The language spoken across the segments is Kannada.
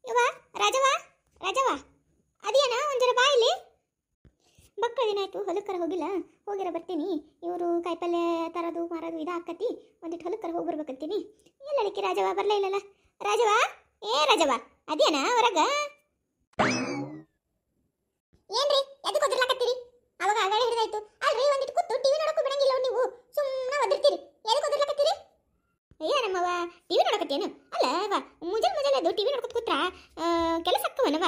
ಯವ್ವ ರಾಜವ್ವ ರಾಜವ್ವ ಅದೇನ ಒಂಜರ ಬಾ ಇಲ್ಲಿ ಬಕ್ಕ ಏನಾಯ್ತು ಹೊಲಕ್ಕರ ಹೋಗಿಲ್ಲ ಹೋಗಿರ ಬರ್ತೀನಿ ಇವರು ಕಾಯಿಪಲ್ಲೆ ತರದು ಮಾರದು ಇದಾಕತಿ ಒಂದಿಟ್ಟು ಹೊಲಕ್ಕರ ಹೋಗಿ ಬರ್ಬೇಕಂತೀನಿ ಎಲ್ಲದಕ್ಕೆ ರಾಜವ್ವ ಬರಲೇ ಇಲ್ಲಲ್ಲ ರಾಜವ್ವ ಏ ರಾಜವ್ವ ಅದೇನ ಹೊರಗ ಏನ್ರಿ ಎದಕ್ಕೆ ಒದರ್ಲಾಕತ್ತೀರಿ ಅವಾಗ ಆಗಾಳೆ ಹಿಡಿದಾಯ್ತು ಅಲ್ರಿ ಒಂದಿಟ್ಟು ಕೂತು ಟಿವಿ ನೋಡಕ್ಕೂ ಬಿಡಂಗಿಲ್ಲ ನೀವು ಸುಮ್ಮನೆ ಒದರ್ತೀರಿ ಎದಕ್ಕೆ ಒದರ್ಲಾಕತ್ತೀರಿ ಅಯ್ಯ ನಮ್ಮವ್ವ ಟಿವಿ ನೋಡಕತ್ತೇನು ಅಲ್ಲ ವಾ ಮುಂಜಾನೆ ಅದು ಟಿವಿ ನೋಡ್ಕೊತ ಕೂತ್ರ ಕೆಲಸ ಅಕ್ಕವನವ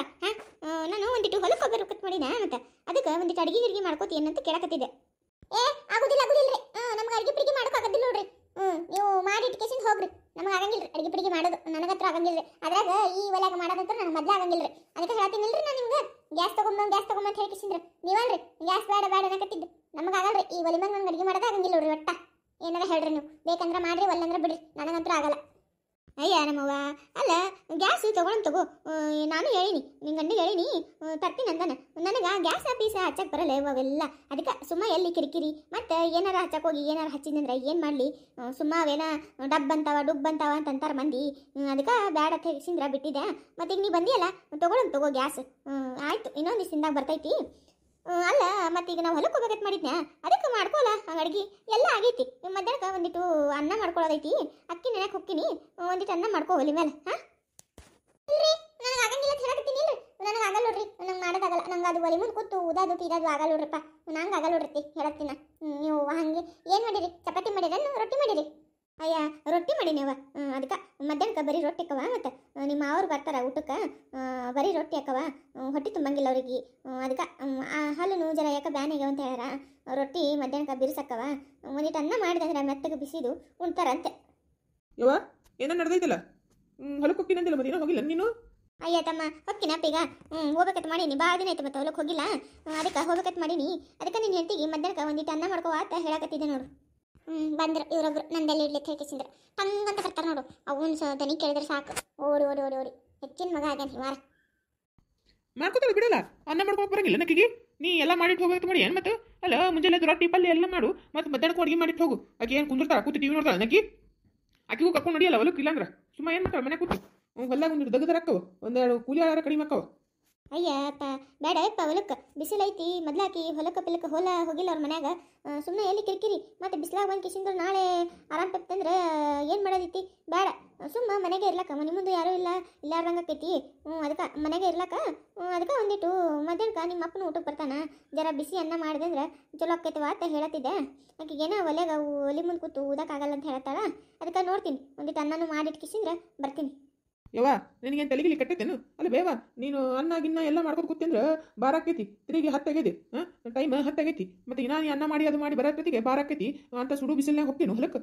ನಾನು ಒಂದಿಟ್ಟು ಹೊಲಕ್ಕೆ ಹೋಗ್ಬರ್ಬೇಕಂತ ಮಾಡಿನ ಮತ್ತೆ ಅದಕ್ಕೆ ಒಂದಿಟ್ಟು ಅಡಿಗೆ ಮಾಡ್ಕೋತೀನಿ ಅಂತ ಕೇಳಕತ್ತಿದ್ದೆ ಏ ಆಗುದಿಲ್ಲ ಆಗುದಿಲ್ರಿ ನಮ್ಗೆ ಅಡಿಗೆ ಪಿಡಿಗೆ ಮಾಡೋಕ್ಕಾಗದಿಲ್ಲ ನೋಡ್ರಿ ನೀವು ಮಾಡಿ ಇಟ್ಕೇಸಿಂದ ಹೋಗ್ರಿ ನಮಗೆ ಆಗಂಗಿಲ್ರಿ ಅಡಿಗೆ ಪಿಡಿಗೆ ಮಾಡೋದು ನನಗತ್ರ ಆಗಂಗಿಲ್ರಿ ಅದ್ರಾಗ ಈ ಒಲೆಗ ಮಾಡೋದಂತ ನನಗೆ ಮೊದಲೇ ಆಗಂಗಿಲ್ರಿ ಅದಕ್ಕೆ ಹೇಳ್ತೀನಿಲ್ರಿ ನಾನು ನಿಮ್ಗೆ ಗ್ಯಾಸ್ ತಗೊಂಬ ಅಂತ ಹೇಳ್ಕಿಸಿಂದ್ರೆ ನೀವಲ್ರಿ ಗ್ಯಾಸ್ ಬೇಡ ಬೇಡ ಅನ್ನಕತ್ತಿದ್ದು ನಮಗೆ ಆಗಲ್ರಿ ಈ ಒಲೆ ಮೇಲೆ ನಂಗೆ ಅಡಿಗೆ ಮಾಡೋದು ಆಗಂಗಿಲ್ಲ ನೋಡ್ರಿ ಒಟ್ಟ ಏನಾರ ಹೇಳ್ರಿ ನೀವು ಬೇಕಂದ್ರೆ ಮಾಡ್ರಿ ಒಲ್ಲಂದ್ರೆ ಬಿಡ್ರಿ ನನಗಂತೂ ಆಗಲ್ಲ ಅಯ್ಯ ನಮ್ಮವ್ವ ಅಲ್ಲ ಗ್ಯಾಸ್ ತಗೋ ನಾನು ಹೇಳಿನಿ ನಿನ್ನ ಗಂಡಿಗೆ ಹೇಳಿನಿ ತರ್ತೀನಿ ಅಂದಾನ ನನಗೆ ಗ್ಯಾಸ್ ಪೀಸ ಹಚ್ಚಕ್ಕೆ ಬರಲ್ಲ ಅವೆಲ್ಲ ಅದಕ್ಕೆ ಸುಮ್ಮ ಎಲ್ಲಿ ಕಿರಿಕಿರಿ ಮತ್ತು ಏನಾರ ಹಚ್ಚಕ್ಕೆ ಹೋಗಿ ಏನಾರು ಹಚ್ಚಿದಂದ್ರೆ ಏನು ಮಾಡಲಿ ಸುಮ್ಮ ಅವೇನ ಡುಬ್ ಅಂತಾವ ಅಂತಂತಾರೆ ಮಂದಿ ಅದಕ್ಕೆ ಬ್ಯಾಡ ತೆಗಿಸಿಂದ್ರೆ ಬಿಟ್ಟಿದ್ದೆ ಮತ್ತು ಈಗ ನೀ ಬಂದಿಯಲ್ಲ ತಗೋ ಗ್ಯಾಸ್ ಆಯಿತು ಇನ್ನೊಂದು ದಿವಸದಿಂದ ಬರ್ತೈತಿ ಅಲ್ಲ ಮತ್ತೀಗ ನಾವು ಹೊಲಕ್ಕೆ ಹೋಗ್ಬೇಕಂತ ಮಾಡಿದ್ನ ಅದಕ್ಕೆ ಮಾಡ್ಕೋಲ್ಲ ಅಡ್ಗೆ ಎಲ್ಲ ಆಗೈತಿ ಮಧ್ಯಾಹ್ನಕ್ಕೆ ಒಂದಿಟ್ಟು ಅನ್ನ ಮಾಡ್ಕೊಳ್ಳೋದೈತಿ ಅಕ್ಕಿ ನೆನಕ್ಕೆ ಹೋಗ್ತೀನಿ ಒಂದಿಟ್ಟು ಅನ್ನ ಮಾಡ್ಕೋ ಒಲಿ ಮೇಲೆ ಹಾಂ ಇಲ್ರಿ ನನಗೆ ಆಗಂಗಿಲ್ಲ ಅಂತ ಹೇಳಕತ್ತೀನಿ ಇಲ್ರಿ ನನಗೆ ಆಗಲ್ಲ ನೋಡ್ರಿ ನಂಗೆ ಮಾಡೋದಾಗಲ್ಲ ನಂಗೆ ಅದು ಒಲಿ ಮುಂದೆ ಕೂತು ಉದಾದು ತೀರೋದು ಆಗಲ್ಲ ನೋಡ್ರಪ್ಪ ನಂಗೆ ಆಗಲ್ಲ ನೋಡ್ರಿ ಹೇಳತ್ತೀನ ನೀವು ಹಾಗೆ ಏನು ಮಾಡಿರಿ ಚಪಾತಿ ಮಾಡಿರ ರೊಟ್ಟಿ ಮಾಡಿರಿ ಅಯ್ಯ ರೊಟ್ಟಿ ಮಾಡೀನಿವ ಅದಕ್ಕೆ ಮಧ್ಯಾಹ್ನಕ್ಕೆ ಬರೀ ರೊಟ್ಟಿ ಅಕ್ಕವ ಮತ್ತು ನಿಮ್ಮ ಅವ್ರು ಬರ್ತಾರೆ ಊಟಕ್ಕೆ ಬರೀ ರೊಟ್ಟಿ ಅಕ್ಕವ ಹೊಟ್ಟೆ ತುಂಬಂಗಿಲ್ಲ ಅವ್ರಿಗೆ ಅದಕ್ಕೆ ಹಾಲು ಜರ ಯಾಕೆ ಬ್ಯಾನಿಗೆ ಅಂತ ಹೇಳ್ಯಾರ ರೊಟ್ಟಿ ಮಧ್ಯಾಹ್ನಕ್ಕೆ ಬಿರ್ಸಕ್ಕವ ಒಂದಿಟ್ಟು ಅನ್ನ ಮಾಡಿದಂದ್ರೆ ಮೆತ್ತಗೆ ಬಿಸಿದು ಉಣ್ತಾರಂತೆ ಯವ್ವ ಏನೋ ನಡೆದೈತಲ್ಲ ಹೊಲಕ್ಕೆ ಹೋಗ್ತೀನಂದಿಲ್ಲ ಮತ್ತೇನೋ ಹೋಗಿಲ್ಲ ನೀನು ಅಯ್ಯ ತಮ್ಮ ಹೊಕ್ಕಿನಪ್ಪ ಈಗ ಹೋಗ್ಬೇಕಂತ ಮಾಡೀನಿ ಭಾಳ ದಿನ ಆಯ್ತು ಮತ್ತೆ ಹೊಲಕ್ಕೆ ಹೋಗಿಲ್ಲ ಅದಕ್ಕೆ ಹೋಗ್ಬೇಕಂತ ಮಾಡೀನಿ ಅದಕ್ಕೆ ನಿನ್ನ ಹೆಂಡತಿಗೆ ಮಧ್ಯಾಹ್ನಕ್ಕೆ ಒಂದಿಟ್ಟು ಅನ್ನ ಮಾಡ್ಕೋ ಅಂತ ಹೇಳಕತ್ತಿದ್ದೆ ನೋಡು ಬಂದ್ರು ಇವರೊಬ್ರು ನಂದೆಲ್ಲ ಇಡ್ಲಿಕ್ಕೆ ಹೇಳ್ಕಿಸಿದ್ರು ಹಂಗಂತ ಬರ್ತಾರೆ ನೋಡು ಅವನು ದನಿ ಕೇಳಿದ್ರೆ ಸಾಕು ಓಡಿ ಓಡಿ ಓಡಿ ಓಡಿ ಹೆಚ್ಚಿನ ಮಗ ಆಗ್ಯಾನ ಹಿಮಾರ ಮಾಡ್ಕೋತಾಳೆ ಬಿಡಲ್ಲ ಅನ್ನ ಮಾಡ್ಕೊಳಕ್ ಬರಂಗಿಲ್ಲ ನಕ್ಕಿಗೆ ನೀ ಎಲ್ಲ ಮಾಡಿಟ್ಟು ಹೋಗ್ಬೇಕು ಮಾಡಿ ಏನು ಮತ್ತೆ ಅಲ್ಲ ಮುಂಜಾನೆ ರೊಟ್ಟಿ ಪಲ್ಯ ಎಲ್ಲ ಮಾಡು ಮತ್ತು ಮಧ್ಯಾಹ್ನಕ್ಕೆ ಅಡುಗೆ ಮಾಡಿಟ್ಟು ಹೋಗು ಆಕೆ ಏನು ಕುಂದಿರ್ತಾಳೆ ಕೂತು ಟಿವಿ ನೋಡ್ತಾಳೆ ನಕ್ಕಿ ಆಕೆಗೂ ಕರ್ಕೊಂಡು ನಡಿಯಲ್ಲ ಹೊಲಕ್ಕೆ ಇಲ್ಲಾಂದ್ರೆ ಸುಮ್ಮ ಏನು ಮಾಡ್ತಾಳೆ ಮನೆ ಕೂತು ಹೊಲ್ದಾಗ ಒಂದು ದಗದರ ಅಕ್ಕವ ಒಂದೆರಡು ಕೂಲಿ ಆಳಾರ ಕಡಿಮೆ ಅಕ್ಕವ ಅಯ್ಯಪ್ಪ ಬೇಡ ಯಪ್ಪ ಹೊಲಕ್ಕೆ ಬಿಸಿಲೈತಿ ಮೊದ್ಲಾಕಿ ಹೊಲಕ್ಕೆ ಪಿಲಕ್ಕೆ ಹೊಲ ಹೋಗಿಲ್ಲ ಅವ್ರ ಮನ್ಯಾಗ ಸುಮ್ಮನೆ ಎಲ್ಲಿ ಕಿರಿಕಿರಿ ಮತ್ತು ಬಿಸಿಲಾಗ ಬಂದು ಕಿಸಿಂದ್ರೆ ನಾಳೆ ಆರಾಮ್ ತಪ್ಪಂದ್ರೆ ಏನು ಮಾಡೋದೈತಿ ಬೇಡ ಸುಮ್ಮ ಮನೆಗೆ ಇರ್ಲಕ್ಕ ಮನೆ ಮುಂದೆ ಯಾರೂ ಇಲ್ಲ ಇಲ್ಲಾರ್ದಂಗೆ ಆಕೈತಿ ಅದಕ್ಕೆ ಮನೆಗೆ ಇರ್ಲಕ್ಕ ಅದಕ್ಕೆ ಒಂದಿಟ್ಟು ಮಧ್ಯಾಹ್ನಕ್ಕೆ ನಿಮ್ಮ ಅಪ್ಪನ ಊಟಕ್ಕೆ ಬರ್ತಾನೆ ಜರ ಬಿಸಿ ಅನ್ನ ಮಾಡಿದಂದ್ರೆ ಚಲೋ ಆಕೈತವ ಅಂತ ಹೇಳತ್ತಿದ್ದೆ ಆಕೆಗೇನೋ ಒಲೆ ಮುಂದೆ ಕೂತು ಊದಕ್ಕಾಗಲ್ಲ ಅಂತ ಹೇಳ್ತಾಳ ಅದಕ್ಕೆ ನೋಡ್ತೀನಿ ಒಂದಿಟ್ಟು ಅನ್ನನೂ ಮಾಡಿಟ್ಟು ಕಿಸಿಂದ್ರೆ ಬರ್ತೀನಿ ಯವ್ವ ನಿನಗೇನು ತಲೆಗಿಲಿ ಕಟ್ಟೈತೇನು ಅಲ್ಲ ಬೇವ ನೀನು ಅನ್ನ ಗಿನ್ನ ಎಲ್ಲ ಮಾಡ್ಕೊಂಡು ಕೂತ್ಯಂದ್ರೆ ಬಾರ ಆಕೈತಿ ತಿರುಗಿ ಹತ್ತಾಗೈತಿ ಟೈಮ್ ಹತ್ತಾಗೈತಿ ಮತ್ತೆ ಈಗ ನಾನು ಅನ್ನ ಮಾಡಿ ಅದು ಮಾಡಿ ಬರೋತ್ತಿಗೆ ಬಾರ ಆಕೈತಿ ಅಂತ ಸುಡು ಬಿಸಿಲ್ನಾಗ ಹೋಗ್ತೀನಿ ಹೊಲಕ್ಕೆ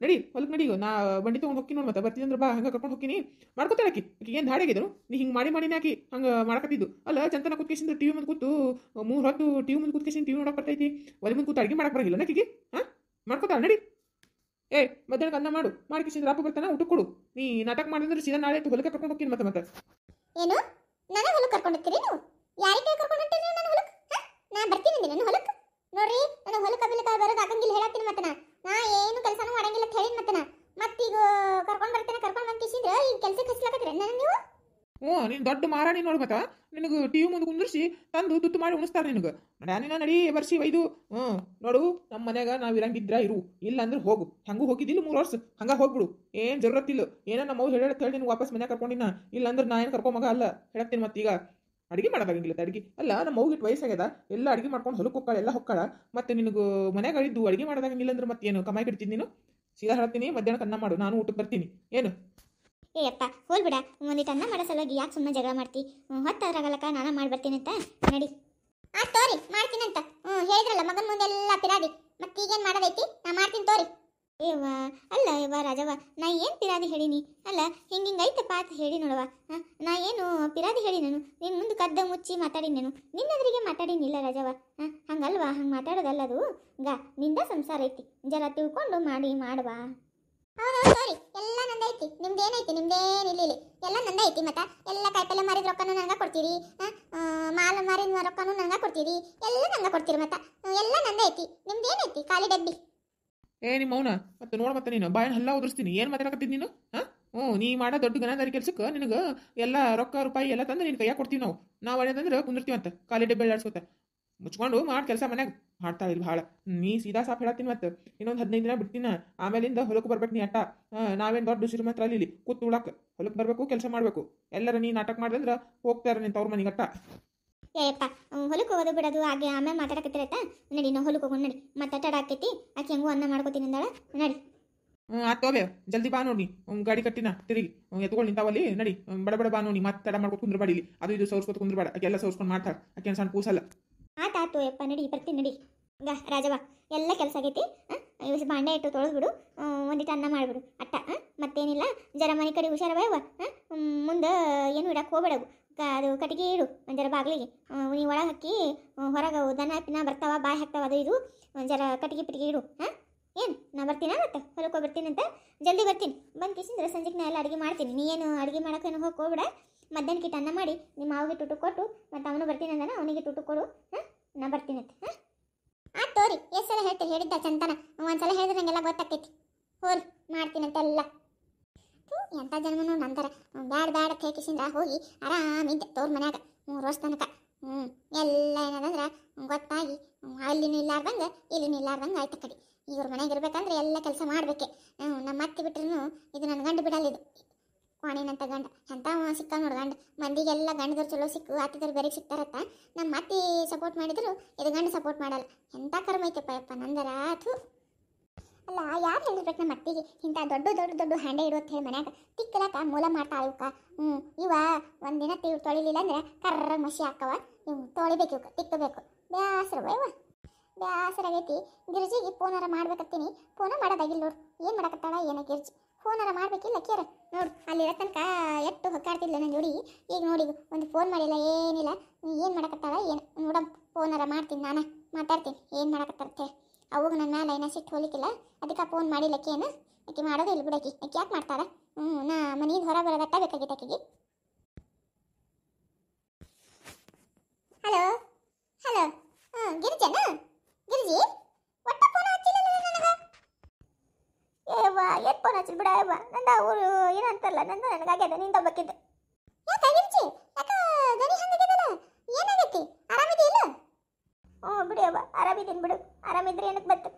ನಡಿ ಹೊಲಕ್ಕೆ ನಡಿ ನಾ ಬಂಡಿ ತೊಗೊಂಡು ಹೋಗ್ತೀನಿ ನೋಡಿ ಮತ್ತೆ ಬರ್ತೀನಿ ಅಂದ್ರೆ ಬಾ ಹಂಗೆ ಕರ್ಕೊಂಡು ಹೋಗ್ತೀನಿ ಮಾಡ್ಕೊತಾಳೆ ಆಕಿ ಏನು ಧಾಡಿಗಿದ್ರು ನೀ ಹಿಂಗೆ ಮಾಡಿ ಹಾಕಿ ಹಂಗೆ ಮಾಡಕತ್ತಿದ್ದು ಅಲ್ಲ ಚಂತನ ಕೂತ್ಕೇಸಿಂದ್ರೆ ಟಿವಿ ಮುಂದೆ ಕೂತು 3 ಹೊತ್ತು ಟಿವಿ ಮುಂದೆ ಕೂತ್ಕೇಸಿಂದ ಟಿವಿ ನೋಡಕ್ಕೆ ಬರ್ತೈತಿ ಒಲೆ ಮುಂದೆ ಕೂತು ಅಡುಗೆ ಮಾಡಕ್ಕೆ ಬರಂಗಿಲ್ಲ ನಕ್ಕಿಗೆ ಮಾಡ್ಕೊತಾಳೆ ನಡಿ ಏ ಮಧ್ಯಾಹ್ನಕ್ಕೆ ಅನ್ನ ಮಾಡು ಮಾಡಿ ಕಿಸಿಂದ್ರೆ ರಾಪ ಬರ್ತಾನೆ ಊಟ ಕೊಡು ನೀ ನಾಟಕ ಮಾಡಿದ್ರೆ ಸೀದಾ ನಾಳೆ ಹೊಲಕ್ಕೆ ಕರ್ಕೊಂಡು ಹೋಗ್ತೀನಿ ಮತ್ತೆ ಏನು ನನಗೆ ಹೊಲಕ್ಕೆ ಕರ್ಕೊಂಡು ಹೋಗ್ತೀರಿ ನೀವು ಯಾರಿಗೆ ಕರ್ಕೊಂಡು ಹೋಗ್ತೀರಿ ನಾನು ಹೊಲಕ್ಕೆ ನಾ ಬರ್ತೀನಿ ನಾನು ಹೊಲಕ್ಕೆ ನೋಡ್ರಿ ನನಗೆ ಹೊಲಕ್ಕೆ ಬಿಲಕ್ಕೆ ಬರೋದು ಆಗಂಗಿಲ್ಲ ಹೇಳತ್ತೀನಿ ಮತ್ತೆ ನಾ ಏನು ಕೆಲಸನೂ ಮಾಡಂಗಿಲ್ಲ ಅಂತ ಹೇಳಿನ ಮತ್ತೆ ಈಗ ಕರ್ಕೊಂಡು ಬಂದು ಕಿಸಿಂದ್ರೆ ಈಗ ಕೆಲಸಕ್ಕೆ ಹಚ್ಲಾಕತ್ತೀರಿ ನಾನು ನೀವು ನೀನು ದೊಡ್ಡ ಮಾರಾಣಿ ನೋಡು ಮತ್ತ ನಿನಗೆ ಟಿವಿ ಮುಂದೆ ಕುಂದಿರ್ಸಿ ತಂದು ತುತ್ತು ಮಾಡಿ ಉಣಿಸ್ತಾರೆ ನಿನಗೆ ನಾನಿನ ನಡಿ ಬರ್ಸಿ ಒಯ್ದು ನೋಡು ನಮ್ಮ ಮನ್ಯಾಗ ನಾವು ಇರಂಗಿದ್ರ ಇರು ಇಲ್ಲ ಅಂದ್ರೆ ಹೋಗು ಹಂಗೂ ಹೋಗಿದ್ದಿಲ್ಲ 3 ವರ್ಷ ಹಂಗ ಹೋಗ್ಬಿಡು ಏನು ಜರೂರತ್ತಿಲ್ಲ ಏನೋ ನಮ್ಮ ಅವ್ರು ಹೇಳಿ ನಿನ್ಗೆ ವಾಪಸ್ ಮನ್ಯಾಗ ಕರ್ಕೊಂಡಿನ ಇಲ್ಲ ಅಂದ್ರೆ ನಾ ಏನು ಕರ್ಕೊಂಡ್ ಮಗ ಅಲ್ಲ ಹೇಳತ್ತೀನಿ ಮತ್ತೀಗ ಅಡುಗೆ ಮಾಡೋದಾಗಂಗಿಲ್ಲ ಅಡುಗೆ ಅಲ್ಲ ನಮ್ಮ ಮೌಗಿಟ್ಟು ವಯಸ್ಸಾಗ್ಯದ ಎಲ್ಲ ಅಡುಗೆ ಮಾಡ್ಕೊಂಡು ಹೊಲಕ್ಕೆ ಹೋಗ್ತಾಳೆ ಎಲ್ಲ ಹೋಗ್ತಾಳ ಮತ್ತೆ ನಿನಗೆ ಮನ್ಯಾಗ ಅಳಿದ್ದು ಅಡುಗೆ ಮಾಡೋದಾಗಂಗಿಲ್ಲ ಅಂದ್ರೆ ಮತ್ತೇನು ಕಮಾಯಿ ಕಟ್ತೀನಿ ನೀನು ಸೀದಾ ಹೇಳ್ತೀನಿ ಮಧ್ಯಾಹ್ನಕ್ಕೆ ಅನ್ನ ಮಾಡು ನಾನು ಊಟಕ್ಕೆ ಬರ್ತೀನಿ ಏನು ಏಯಪ್ಪ ಹೋಲ್ಬಿಡ ಒಂದಿಟ್ಟು ಅನ್ನ ಮಾಡೋ ಸಲುವಾಗಿ ಯಾಕೆ ಸುಮ್ಮನೆ ಜಗಳ ಮಾಡ್ತಿ ಹೊತ್ತಾದ್ರಾಗಲ್ಲಕ್ಕ ನಾನು ಮಾಡಿ ಬರ್ತೀನಿ ಅಂತ ನಡಿ ತೋರಿ ಮಾಡ್ತೀನಿ ಅಂತ ಹೇಳಿದ್ರಲ್ಲ ಮಗನ ಮುಂದೆಲ್ಲ ಪಿರಾದಿ ಮತ್ತೆ ಈಗೇನು ಮಾಡೋದೈತಿ ನಾ ಮಾಡ್ತೀನಿ ತೋರಿ ಏವ್ವ ಅಲ್ಲ ಯವ್ವ ರಾಜವ್ವ ನಾ ಏನು ಪಿರಾದಿ ಹೇಳೀನಿ ಅಲ್ಲ ಹಿಂಗೈತಪ್ಪ ಅಂತ ಹೇಳಿ ನೋಡವ್ವ ನಾ ಏನು ಪಿರಾದಿ ಹೇಳಿ ನಾನು ನೀನು ಮುಂದೆ ಕದ್ದ ಮುಚ್ಚಿ ಮಾತಾಡಿ ನಾನು ನಿನ್ನೆದ್ರಿಗೆ ಮಾತಾಡಿನಿಲ್ಲ ರಾಜವ್ವ ಹಂಗಲ್ವಾ ಹಂಗೆ ಮಾತಾಡೋದಲ್ಲ ಅದು ನಿಂದ ಸಂಸಾರ ಐತಿ ಜರ ತಿಳ್ಕೊಂಡು ಮಾಡುವ ಹೌದೌದು ಸರಿ ಎಲ್ಲ ನಂದೈತಿ ನಿಮ್ದೇನೈತಿ ನಿಮ್ದೇನಿಲ್ಲ ಎಲ್ಲ ನಂದೈತಿ ಮತ್ತೆ ಎಲ್ಲ ಕಾಯಿಪಲ್ಲೆ ಮಾರಿದ ರೊಕ್ಕನೂ ನಂಗೆ ಕೊಡ್ತೀರಿ ಮಾಲು ಮಾರಿದ ರೊಕ್ಕನೂ ನಂಗೆ ಕೊಡ್ತೀರಿ ಎಲ್ಲ ನಂಗೆ ಕೊಡ್ತೀರಿ ಮತ್ತೆ ಎಲ್ಲ ನಂದೈತಿ ನಿಮ್ದೇನೈತಿ ಖಾಲಿ ಡಬ್ಬಿ ನಿಮ್ಮ ಮೌನ ಮತ್ತೆ ನೋಡು ಮತ್ತೆ ನೀನು ಬಾಯನ್ನ ಹಲ್ಲ ಉದುರಿಸ್ತೀನಿ ಏನು ಮಾತಾಡಕತ್ತಿದ್ ನೀನು ನೀ ಮಾಡೋ ದೊಡ್ಡ ಗನದಾರಿ ಕೆಲ್ಸಕ್ಕೆ ನಿನಗೆ ಎಲ್ಲ ರೊಕ್ಕ ರೂಪಾಯಿ ಎಲ್ಲ ತಂದು ನಿನ್ನ ಕೈಯಾಗ ಕೊಡ್ತೀವಿ ನಾವು ಒಳ್ಳೇದಂದ್ರೆ ಕುಂದಿರ್ತೀವಂತ ಕಾಲಿ ಡಬ್ಬೆ ಬೆಳ್ಳಾಡ್ಸ್ಕೊತ ಮುಚ್ಕೊಂಡು ಮಾಡಿ ಕೆಲಸ ಮನ್ಯಾಗ ಮಾಡ್ತಾಳೆ ಇಲ್ಲಿ ಭಾಳ. ನೀ ಸೀದಾ ಸಾಫ್ ಹೇಳತ್ತೀನಿ ಮತ್ತೆ ಇನ್ನೊಂದು 15 ದಿನ ಬಿಡ್ತೀನಿ. ಆಮೇಲಿಂದ ಹೊಲಕ್ಕೆ ಬರ್ಬೇಕು ನೀ ಅಟ್ಟ. ನಾವೇನು ದೊಡ್ಡ ಶ್ರೀಮಂತರ ಅಲ್ಲಿ ಕೂತ್ ಉಳಕ್ಕೆ ಹೊಲಕ್ಕೆ ಬರಬೇಕು, ಕೆಲಸ ಮಾಡಬೇಕು. ಎಲ್ಲರ ನೀ ನಾಟಕ ಮಾಡ್ದಂದ್ರೆ ಹೋಗ್ತಾರೆ ನಿನ್ನ ತವ್ರ ಮನೆಗಟ್ಟ. ಏಪ್ಪ ಹೊಲಕ್ಕೆ ಹೋಗೋದು ಬಿಡೋದು ಹಾಗೆ ಆಮೇಲೆ ಮಾತಾಡಕತ್ತಿರತ್ತ. ನಡಿ ನಾವು ಹೊಲಕ್ಕೆ ಹೋಗೋಣ ನಡಿ. ಮತ್ತೆ ತಡ ಆಕೈತಿ. ಆಕೆ ಹೆಂಗೂ ಅನ್ನ ಮಾಡ್ಕೋತೀನಿ ಅಂದಾಳ. ನಡಿ. ಆತೋಬೆ ಜಲ್ದಿ ಬಾ ನೋಡಿ. ಗಾಡಿ ಕಟ್ಟಿನ ತಿರುಗಿ ಎತ್ಕೊಂಡು ನಿಂತಾವಲ್ಲಿ. ನಡಿ ಬಡ ಬಡ ಬಾ ನೋಡಿ. ಮತ್ತೆ ತಡ ಮಾಡ್ಕೊಂಡು ಕುಂದ್ರಬೇಡಿ ಇಲ್ಲಿ. ಅದು ಇದು ಸೋರ್ಸ್ಕೊತ ಕುಂದ್ರಬೇಡ. ಆಕೆಲ್ಲ ಸೋರ್ಸ್ಕೊಂಡು ಮಾಡ್ತಾಳೆ. ಆಕೆ ಸಣ್ಣ ಕೂಸಲ್ಲ. ಆತಾತು ಯಪ್ಪ ನಡಿ ಬರ್ತೀನಿ ನಡಿ. ರಾಜವ್ವ ಎಲ್ಲ ಕೆಲಸ ಆಗೈತಿ. ಇವ್ ಬಾಂಡೆ ಇಟ್ಟು ತೊಳೆದ್ಬಿಡು. ಒಂದಿಟ್ಟು ಅನ್ನ ಮಾಡಿಬಿಡು ಅಟ್ಟ. ಮತ್ತೇನಿಲ್ಲ. ಜರ ಮನೆ ಕಡೆ ಹುಷಾರವಯ್ಯವ್ವ. ಮುಂದೆ ಏನು ಇಡಕ್ಕೆ ಹೋಗ್ಬೇಡವು. ಅದು ಕಟ್ಟಿಗೆ ಇಡು ಜರ ಬಾಗಿಲಿಗೆ. ನೀ ಒಳಗೆ ಹಾಕಿ ಹೊರಗೆ ದನ ಪಿನ ಬರ್ತಾವ ಬಾಯಿ ಹಾಕ್ತಾವ ಅದು ಇದು. ಜರ ಕಟ್ಟಿಗೆ ಇಡು. ಏನು ನಾ ಬರ್ತೀನ ಮತ್ತೆ ಹೊಲಕ್ಕೆ ಬರ್ತೀನಿ ಅಂತ ಜಲ್ದಿ ಬರ್ತೀನಿ. ಬಂದು ಕಿಸಿಂದ್ರೆ ಸಂಜೆಗೆ ನಾ ಎಲ್ಲ ಅಡುಗೆ ಮಾಡ್ತೀನಿ. ನೀ ಏನು ಅಡುಗೆ ಮಾಡೋಕೆ ಹೋಗಿ ಹೋಗ್ಬಿಡ. ಮಧ್ಯಾಹ್ನಕ್ಕೆ ಇಟ್ಟು ಅನ್ನ ಮಾಡಿ ನಿಮ್ಮ ಮಾವಿಗೆ ಟುಟು ಕೊಟ್ಟು ಮತ್ತು ಅವನು ಬರ್ತೀನಿ ಅಂದಾನ ಅವನಿಗೆ ಟುಟು ಕೊಡು. ನಾ ಬರ್ತೀನಂತೆ. ಆಯ್ತು ತೋರಿ. ಎಷ್ಟು ಸಲ ಹೇಳ್ತೀರಿ ಹೇಳಿದ್ದ ಚಂತನ. ಒಂದ್ಸಲ ಹೇಳಿದ್ರೆ ನನಗೆಲ್ಲ ಗೊತ್ತಾಕೈತಿ. ಹೋರಿ ಮಾಡ್ತೀನಂತೆಲ್ಲ. ಎಂಥ ಜನ್ಮನು ನಂತರ ಬ್ಯಾಡ ಕೇಕಿಸಿಂದ ಹೋಗಿ ಆರಾಮಿದ್ದೆ ತೋರ್ ಮನ್ಯಾಗ 3 ವರ್ಷ ತನಕ. ಎಲ್ಲ ಏನದಂದ್ರೆ ಗೊತ್ತಾಗಿ ಅಲ್ಲಿನೂ ಇಲ್ಲಾರ್ದಂಗೆ ಇಲ್ಲಿನೂ ಇಲ್ಲಾರ್ದಂಗೆ ಆಯ್ತು ಕಡೆ. ಇವ್ರ ಮನೆಗೆ ಇರ್ಬೇಕಂದ್ರೆ ಎಲ್ಲ ಕೆಲಸ ಮಾಡಬೇಕೆ. ನಮ್ಮ ಅತ್ತೆ ಬಿಟ್ರು ಇದು ನನ್ನ ಗಂಡು ಬಿಡಲ್ಲ. ಇದು ಕ್ವಾಣಿನಂತ ಗಂಡ ಎಂಥ ಸಿಕ್ಕ ನೋಡು ಗಂಡ. ಮಂದಿಗೆಲ್ಲ ಗಂಡದವ್ರು ಚಲೋ ಸಿಕ್ಕು ಆತಿದ್ರು ಬೇರೆ ಸಿಗ್ತಾರತ್ತ. ನಮ್ಮ ಅತ್ತೆ ಸಪೋರ್ಟ್ ಮಾಡಿದ್ರು ಇದು ಗಂಡು ಸಪೋರ್ಟ್ ಮಾಡಲ್ಲ. ಎಂಥ ಕರ್ಮ ಐತಪ್ಪ ಯಪ್ಪ ನಂದರ. ಥೂ ಅಲ್ಲ ಯಾರು ಹೇಳಿರ್ಬೇಕು ನಮ್ಮ ಅತ್ತಿಗೆ ಇಂಥ ದೊಡ್ಡ ಹ್ಯಾಂಡೆ ಇಡು ಅಂತ ಹೇಳಿ ಮನ್ಯಾಗ ತಿಕ್ಕಲಕ್ಕ ಮೂಲ ಮಾಡ್ತಾಳೆ ಇವಕ್ಕ. ಇವ ಒಂದಿನ ಇವ್ರು ತೊಳಿಲಿಲ್ಲ ಅಂದ್ರೆ ಕರ್ರ ಮಸಿ ಹಾಕವ. ಇವು ತೊಳಿಬೇಕು ಇವಕ್ಕೆ ತಿಕ್ಕಬೇಕು. ಬೇಸರಾಗೈತಿ. ಗಿರ್ಜಿಗೆ ಫೋನಾರ ಮಾಡ್ಬೇಕತ್ತೀನಿ. ಫೋನ ಮಾಡೋದಾಗಿಲ್ಲ ನೋಡು. ಏನು ಮಾಡಕತ್ತಾಳ ಏನೋ ಗಿರ್ಜಿ. ಫೋನಾರ ಮಾಡ್ಬೇಕಿಲ್ಲ ಕೇರ ನೋಡು. ಅಲ್ಲಿರೋ ತನಕ ಎಷ್ಟು ಹೊಕ್ಕಾಡ್ತಿಲ್ಲ ನನ್ನ ಜೋಡಿ. ಈಗ ನೋಡಿ ಒಂದು ಫೋನ್ ಮಾಡಿಲ್ಲ ಏನಿಲ್ಲ. ಏನು ಮಾಡಕತ್ತಾಳ ಏನು ನೋಡಮ್. ಫೋನಾರ ಮಾಡ್ತೀನಿ ನಾನು ಮಾತಾಡ್ತೀನಿ ಏನು ಮಾಡಕತ್ತಾರತ್ತೆ. ಅವಾಗ ನನ್ನ ಮೇಲೆ ಏನೋ ಸಿಟ್ಟು ಹೋಲಿಕ್ಕಿಲ್ಲ. ಅದಕ್ಕೆ ಫೋನ್ ಮಾಡಿಲ್ಲಕ್ಕೆ ಏನು ಆಕೆ ಮಾಡೋದೇ ಇಲ್ಲ ಬಿಡಾಕಿ. ಆಕೆ ಯಾಕೆ ಮಾಡ್ತಾರ. ನಾ ಮನೆಗೆ ಹೊರ ಬರೋದಟ್ಟ ಬೇಕಾಗಿತ್ತು ಆಕೆಗೆ. ಹಲೋ ಗಿರಿಜನ ಗಿರಿಜಿ ಒಟ್ಟ ಫೋನ್ ಹಚ್ಚಿಲ್ಲ ನನಗೆ. ಏವ್ವ ಎಷ್ಟು ಫೋನ್ ಹಚ್ಚಿಲ್ಲ ಬಿಡ ಯವ್ವ. ನಂದ ಅವರು ಏನಂತಾರಲ್ಲ ನಂದು ನನಗಾಗ್ಯದ ನಿಂದ ಒಬ್ಬಕ್ಕಿದ್ದೆ. ಯಾಕೆ ಗಿರಿಜಿ ಯಾಕೆ ದನಿ ಹಂಗಾಗ್ಯದಲ್ಲ ಏನಾಗೈತಿ ಆರಾಮಿದೆಯಿಲ್ಲ? ಬಿಡಿ ಅವ್ವ ಆರಾಮಿದ್ದೀನಿ ಬಿಡು. ಆರಾಮಿದ್ರೆ ಏನಕ್ಕೆ ಬತ್ತು.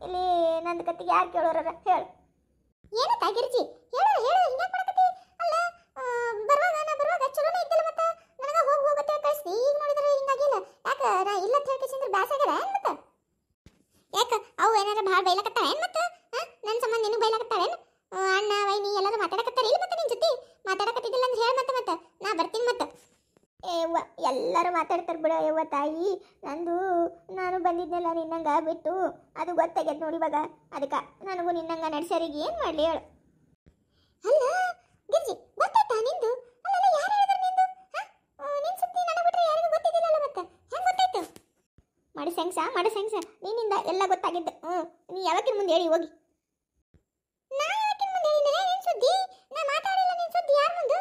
ಇಲ್ಲಿ ನಂದು ಕತ್ತಿಗೆ ಯಾರು ಕೇಳೋರ ಹೇಳು. ಏನಕ್ಕ ಗಿರ್ಜಿ ಹೇಳು ಹಿಂಗೆ ಮಾಡಕತ್ತಿ. ಅಲ್ಲ ಬರುವಾಗ ಚಲೋನೇ ಇದ್ದಿಲ್ಲ. ಮತ್ತೆ ನನಗೆ ಹೋಗತ್ತೆ ಕಳಿಸಿ. ಈಗ ನೋಡಿದ್ರೆ ಹಿಂಗಾಗಿಲ್ಲ. ಯಾಕೆ ನಾ ಇಲ್ಲ ಅಂತ ಹೇಳ್ಕಿಸಿದ್ರೆ ಬ್ಯಾಸಾಗ್ಯದ ಏನು ಮತ್ತೆ? ಯಾಕೆ ಅವು ಏನಾರ ಭಾಳ ಬೈಲಕತ್ತಾವ ಏನು ಮತ್ತೆ? ನನ್ನ ಸಂಬಂಧ ನಿನಗೆ ಬೈಲಕತ್ತಾವ ಏನು? ಅಣ್ಣ ವೈನಿ ಎಲ್ಲರೂ ಮಾತಾಡಕತ್ತಾರ ಇಲ್ಲ ಮತ್ತೆ ನಿನ್ನ ಜೊತೆ ಮಾತಾಡಕತ್ತಿದ್ದಿಲ್ಲ ಅಂತ ಹೇಳಿ ಮತ್ತೆ ನಾ ಬರ್ತೀನಿ ಮತ್ತೆ. ಏವ್ವ ಎಲ್ಲರೂ ಮಾತಾಡ್ತಾರೆ ಬಿಡ ಯವ್ವ ತಾಯಿ. ನಾನು ಬಂದಿದ್ನೆಲ್ಲ ನಿನ್ನಂಗ ಬಿಟ್ಟು ಅದು ಗೊತ್ತಾಗ್ಯದ ನೋಡಿ ಇವಾಗ. ಅದಕ್ಕೆ ನನಗೂ ನಿನ್ನಂಗ ನಡ್ಸ್ಯಾರಿಗೆ ಏನು ಮಾಡಲಿ ಹೇಳು. ಅಲ್ಲ ಗಿರ್ಜಿ ಗೊತ್ತಾಯ್ತಾ ನಿಂದು? ಅಲ್ಲ ಯಾರು ಹೇಳಿದ್ರು ನಿಂದು? ನಿನ್ನ ಸುದ್ದಿ ನನಗೆ ಬಿಟ್ಟರೆ ಯಾರಿಗೂ ಗೊತ್ತಿದ್ದಿಲ್ಲಲ್ಲ ಮತ್ತೆ ಹೆಂಗೆ ಗೊತ್ತಾಯ್ತು? ಮಾಡು ಸೆಂಗ್ಸ ನಿನ್ನಿಂದ ಎಲ್ಲ ಗೊತ್ತಾಗಿದ್ದು. ನೀ ಯಾವಕ್ಕಿನ ಮುಂದೆ ಹೇಳಿ ಹೋಗಿ. ನಾ ಯಾವಕ್ಕಿನ ಮುಂದೆ ಹೇಳಿದ್ರೆ ನಿನ್ನ ಸುದ್ದಿ? ನಾ ಮಾತಾಡಿಲ್ಲ ನಿನ್ನ ಸುದ್ದಿ ಯಾರ ಮುಂದೆ?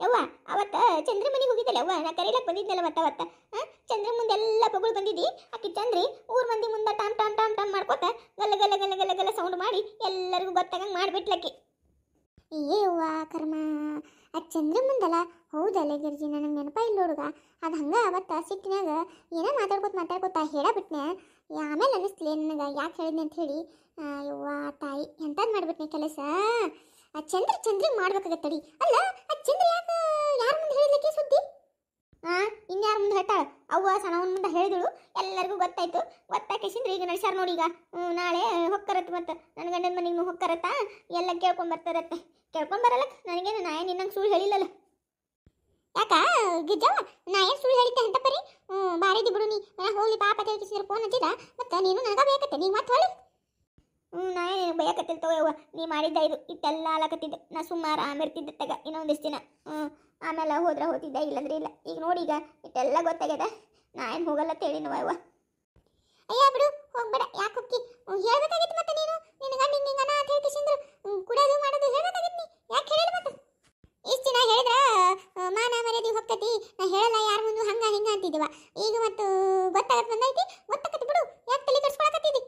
ಯವ್ವ ಅವತ್ತ ಚಂದ್ರ ಮನೆಗೆ ಹೋಗಿದ್ದಲ್ಲ ಅವ್ವ. ನಾ ಕರೀಲಕ್ಕೆ ಬಂದಿದ್ದಲ್ಲ ಮತ್ತೆ ಅವತ್ತ ಚಂದ್ರ ಮುಂದೆಲ್ಲ ಬಗಳು ಬಂದಿದ್ದಿ. ಆಕಿ ಚಂದ್ರಿ ಊರ್ ಮಂದಿ ಮುಂದೆ ಟಾಮ್ ಟಾಮ್ ಟಾಮ್ ಟಾಮ್ ಮಾಡ್ಕೋತ ಗಲ್ಲ ಗಲ್ಲ ಗಲ್ಲ ಗಲ್ಲ ಗಲ್ಲ ಸೌಂಡ್ ಮಾಡಿ ಎಲ್ಲರಿಗೂ ಗೊತ್ತಾಗಂಗೆ ಮಾಡಿಬಿಟ್ಲಕ್ಕಿ. ಏವ್ವ ಕರ್ಮ. ಆ ಚಂದ್ರ ಮುಂದಲ್ಲ ಹೌದಲ್ಲ ಗಿರ್ಜಿ ನನಗೆ ನೆನಪ ಇಲ್ಲ ಹುಡುಗ. ಅದು ಹಂಗೆ ಅವತ್ತ ಸಿಟ್ಟಿನಾಗ ಏನೋ ಮಾತಾಡ್ಕೋತ ಹೇಳಬಿಟ್ನೆ. ಆಮೇಲೆ ಅನ್ನಿಸ್ಲಿ ನನಗೆ ಯಾಕೆ ಹೇಳಿದ್ನಿ ಅಂತ ಹೇಳಿ. ಯವ್ವ ತಾಯಿ ಎಂಥದ್ದು ಮಾಡಿಬಿಟ್ನೆ ಕೆಲಸ. ಆ ಚಂದ್ರಿಗೆ ಮಾಡ್ಬೇಕಾಗತ್ತಡಿ. ಅಲ್ಲ ಆ ಚಂದ್ರ ಯಾಕೆ ಯಾರ ಮುಂದೆ ಹೇಳಿದ್ಲಕ್ಕೆ ಸುದ್ದಿ? ಇನ್ಯಾರ ಮುಂದೆ ಹೇಳ್ತಾಳ? ಅವ್ವ ಸಣ್ಣವನ ಮುಂದೆ ಹೇಳಿದಳು. ಎಲ್ಲರಿಗೂ ಗೊತ್ತಾಯ್ತು. ಗೊತ್ತಾಕಿಸಿಂದ್ರೆ ಈಗ ನಡ್ಸ್ಯಾರ ನೋಡಿ. ಈಗ ನಾಳೆ ಹೊಕ್ಕರತ್ತೆ ಮತ್ತೆ ನನ್ನ ಗಂಡನ ಮನೆಗೂ ಹೊಕ್ಕರತ್ತ. ಎಲ್ಲ ಕೇಳ್ಕೊಂಬರ್ತಾರತ್ತೆ. ಕೇಳ್ಕೊಂಬರಲ್ಲ ನನಗೇನು ನಾ ಏನು ನಿನ್ನಂಗೆ ಸುಳ್ಳು ಹೇಳಿಲ್ಲಲ್ಲ. ಯಾಕ ಗಿಜ್ಜವ ನಾ ಏನು ಸುಳ್ಳು ಹೇಳಿದ್ದೆ ಅಂತ ಬರೀ ಬಾರಿದಿ ಬಿಡು ನೀ. ಹೋಗ್ಲಿ ಪಾಪ ತಿಳಿಸಿದ್ರೆ ಫೋನ್ ಹಚ್ಚಿದ ಮತ್ತೆ ನೀನು ನನಗೆ ಬೇಕತ್ತೆ ನೀ ಮತ್ತೆ ಹೊಳಿ. ನಾ ಏನು ಬಯಕತ್ತಿಲ್ಲ ತಗೋಯವ್ವ. ನೀ ಮಾಡಿದ್ದ ಇದು ಇಟ್ಟೆಲ್ಲ ಆಲಕತ್ತಿದ್ದೆ. ನಾ ಸುಮಾರು ಆಮೇರ್ತಿದ್ದೆ ತಗ ಇನ್ನೊಂದಿಷ್ಟು ದಿನ. ಆಮೇಲೆ ಹೋದ್ರೆ ಹೋಗ್ತಿದ್ದೆ ಇಲ್ಲಂದ್ರೆ ಇಲ್ಲ. ಈಗ ನೋಡಿ ಈಗ ಇಟ್ಟೆಲ್ಲ ಗೊತ್ತಾಗ್ಯದ. ನಾ ಏನು ಹೋಗಲ್ಲ ತೇಳಿನವ ಯವ್ವ. ಅಯ್ಯ ಬಿಡು ಹೋಗ್ಬೇಡ. ಯಾಕೆ ಹೋಗಿ ಹೇಳ್ಬೇಕಾಗಿತ್ತು ಮತ್ತೆ ನೀನು ನಿನ್ನ ಗಂಡ ಹಿಂಗನ ಅಂತ ಹೇಳ್ತಿಸಿಂದ್ರು ಕುಡಿಯೋದು ಮಾಡೋದು ಹೇಳ್ಬೇಕಾಗಿತ್ತು ನೀ. ಯಾಕೆ ಹೇಳಿಲ್ಲ ಮತ್ತೆ? ಇಷ್ಟು ದಿನ ಹೇಳಿದ್ರ ಮಾನ ಮರ್ಯಾದೆ ಹೋಗ್ತತಿ. ನಾ ಹೇಳಲ್ಲ ಯಾರ ಮುಂದೆ ಹಂಗ ಹಿಂಗ ಅಂತಿದ್ದೀವ. ಈಗ ಮತ್ತು ಗೊತ್ತಾಗತ್ ಬಂದೈತಿ. ಗೊತ್ತಾಗತ್ತೆ ಬಿಡು. ಯಾಕೆ ತಲೆ ಕೆಡ್ಸ್ಕೊಳಕತ್ತಿದ್ದಿ?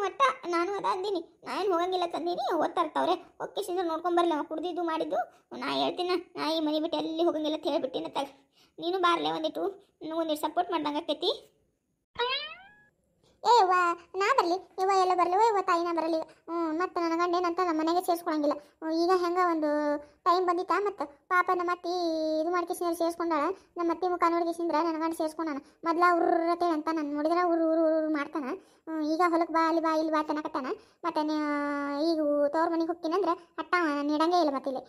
ಒಟ್ಟ ನಾನು ಅದ ಅಂದೀನಿ. ನಾ ಏನು ಹೋಗಂಗಿಲ್ಲ ತಂದೀನಿ. ಓದ್ತಾರ ಅವರೇ ಒಕ್ಕಿಸಿಂದ್ರೆ ನೋಡ್ಕೊಂಬರ್ಲಿ ಅವ ಕುಡ್ದಿದ್ದು ಮಾಡಿದ್ದು. ನಾ ಹೇಳ್ತೀನಿ, ನಾ ಈ ಮನೆ ಬಿಟ್ಟು ಎಲ್ಲಿ ಹೋಗಂಗಿಲ್ಲ ಅಂತ ಹೇಳ್ಬಿಟ್ಟಿನ ತಗ. ನೀನು ಬಾರ್ಲೆ ಒಂದಿಟ್ಟು ಸಪೋರ್ಟ್ ಮಾಡ್ದಂಗೆ ಆಕೈತಿ. ಏ ಯವ್ವ ನಾ ಬರಲಿ ಯವ್ವ, ಎಲ್ಲ ಬರಲಿ ಯವ್ವ, ತಾಯಿನ ಬರಲಿ. ಮತ್ತು ನನ್ನ ಗಂಡ ಏನಂತ ನಮ್ಮ ಮನೆಗೆ ಸೇರಿಸ್ಕೊಳಂಗಿಲ್ಲ. ಈಗ ಹೆಂಗೆ ಒಂದು ಟೈಮ್ ಬಂದಿತ್ತಾ, ಮತ್ತು ಪಾಪ ನಮ್ಮ ಅತ್ತಿ ಇದು ಮಾಡ್ಕೇಸಿಂದ್ರೆ ಸೇರಿಸ್ಕೊಂಡಾಳ. ನಮ್ಮ ಅತ್ತಿ ಮುಖ ನೋಡ್ಕೇಸಿಂದ್ರೆ ನನ್ನ ಗಂಡ ಸೇರಿಸ್ಕೊಂಡಾನ. ಮೊದ್ಲ ಉರ್ರತೇಳಿ ಅಂತ ನಾನು ನೋಡಿದ್ರೆ ಊರು ಮಾಡ್ತಾನೆ. ಈಗ ಹೊಲಕ್ಕೆ ಬಾ ಅಲ್ಲಿ ಬಾ ಇಲ್ಲಿ ಬಾ ತನಕತ್ತಾನ. ಮತ್ತು ಈಗ ತವ್ರ ಮನೆಗೆ ಹೋಗ್ತೀನಂದ್ರೆ ಹಟ್ಟ ನೀಡಂಗೇ ಇಲ್ಲ ಮತ್ತಿಲ್ಲಿ.